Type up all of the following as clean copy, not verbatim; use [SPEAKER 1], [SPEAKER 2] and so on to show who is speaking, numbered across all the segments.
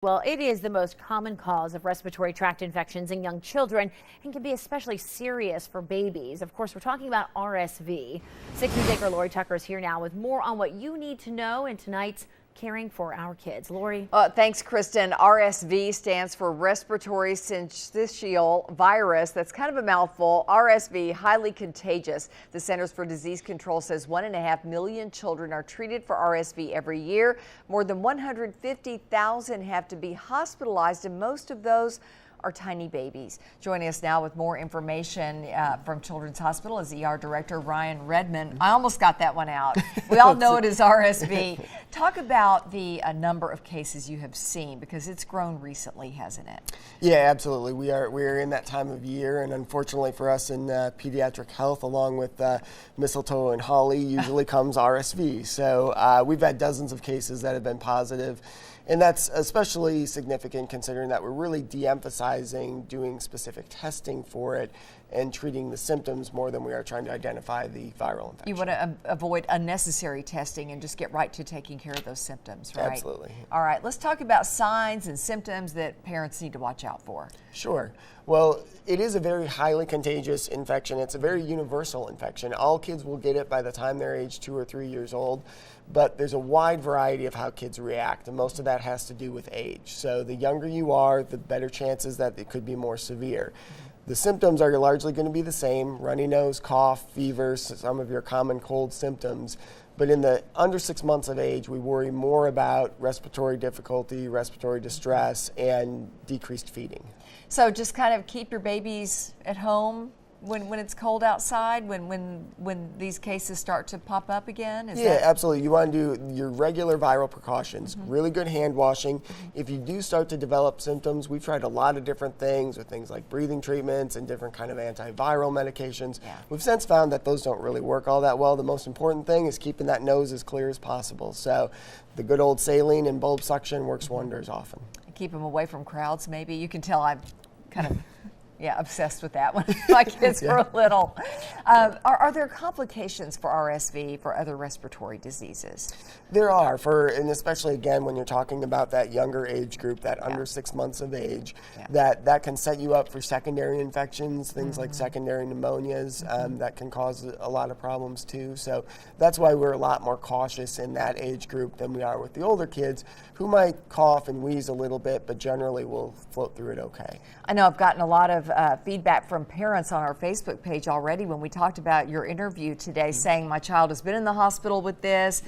[SPEAKER 1] Well, it is the most common cause of respiratory tract infections in young children and can be especially serious for babies. Of course, we're talking about RSV. 6 News anchor Lori Tucker is here now with more on what you need to know in tonight's Caring for Our Kids. Lori.
[SPEAKER 2] Thanks, Kristen. RSV stands for respiratory syncytial virus. That's kind of a mouthful. RSV, highly contagious. The Centers for Disease Control says 1.5 million children are treated for RSV every year. More than 150,000 have to be hospitalized, and most of those are tiny babies. Joining us now with more information from Children's Hospital is ER Director Ryan Redmond. I almost got that one out. We all know it is RSV. Talk about the number of cases you have seen, because it's grown recently, hasn't it?
[SPEAKER 3] Yeah, absolutely. We're in that time of year, and unfortunately for us in pediatric health, along with mistletoe and holly, usually comes RSV. So we've had dozens of cases that have been positive. And that's especially significant considering that we're really de-emphasizing doing specific testing for it and treating the symptoms more than we are trying to identify the viral infection.
[SPEAKER 2] You want to avoid unnecessary testing and just get right to taking care of those symptoms, right?
[SPEAKER 3] Absolutely.
[SPEAKER 2] All right, let's talk about signs and symptoms that parents need to watch out for.
[SPEAKER 3] Sure. Well, it is a very highly contagious infection. It's a very universal infection. All kids will get it by the time they're age 2 or 3 years old, but there's a wide variety of how kids react, and most of that has to do with age. So the younger you are, the better chances that it could be more severe. The symptoms are largely going to be the same: runny nose, cough, fever, some of your common cold symptoms. But in the under 6 months of age, we worry more about respiratory difficulty, respiratory distress, and decreased feeding.
[SPEAKER 2] So just kind of keep your babies at home when it's cold outside, when these cases start to pop up again?
[SPEAKER 3] Absolutely. You want to do your regular viral precautions, really good hand washing. If you do start to develop symptoms, we've tried a lot of different things with things like breathing treatments and different kind of antiviral medications.
[SPEAKER 2] Yeah.
[SPEAKER 3] We've since found that those don't really work all that well. The most important thing is keeping that nose as clear as possible. So the good old saline and bulb suction works wonders often.
[SPEAKER 2] Keep them away from crowds, maybe. You can tell I'm kind of obsessed with that when my kids were little. Are there complications for RSV for other respiratory diseases?
[SPEAKER 3] There are, and especially again when you're talking about that younger age group, that under 6 months of age, that can set you up for secondary infections, things like secondary pneumonias that can cause a lot of problems too. So that's why we're a lot more cautious in that age group than we are with the older kids, who might cough and wheeze a little bit, but generally will float through it okay.
[SPEAKER 2] I know I've gotten a lot of feedback from parents on our Facebook page already when we talked about your interview today, saying my child has been in the hospital with this.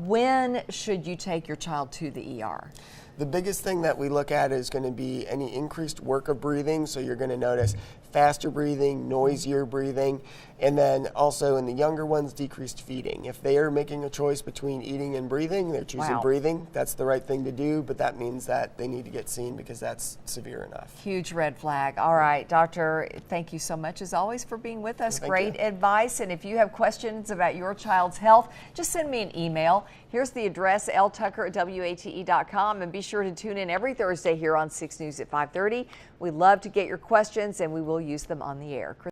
[SPEAKER 2] When should you take your child to the ER?
[SPEAKER 3] The biggest thing that we look at is going to be any increased work of breathing. So you're going to notice faster breathing, noisier breathing, and then also in the younger ones, decreased feeding. If they are making a choice between eating and breathing, they're choosing breathing. That's the right thing to do, but that means that they need to get seen because that's severe enough.
[SPEAKER 2] Huge red flag. All right, doctor, thank you so much as always for being with us. Great advice. And if you have questions about your child's health, just send me an email. Here's the address, ltucker@wate.com, and be sure to tune in every Thursday here on 6 News at 5:30. We love to get your questions, and we will use them on the air.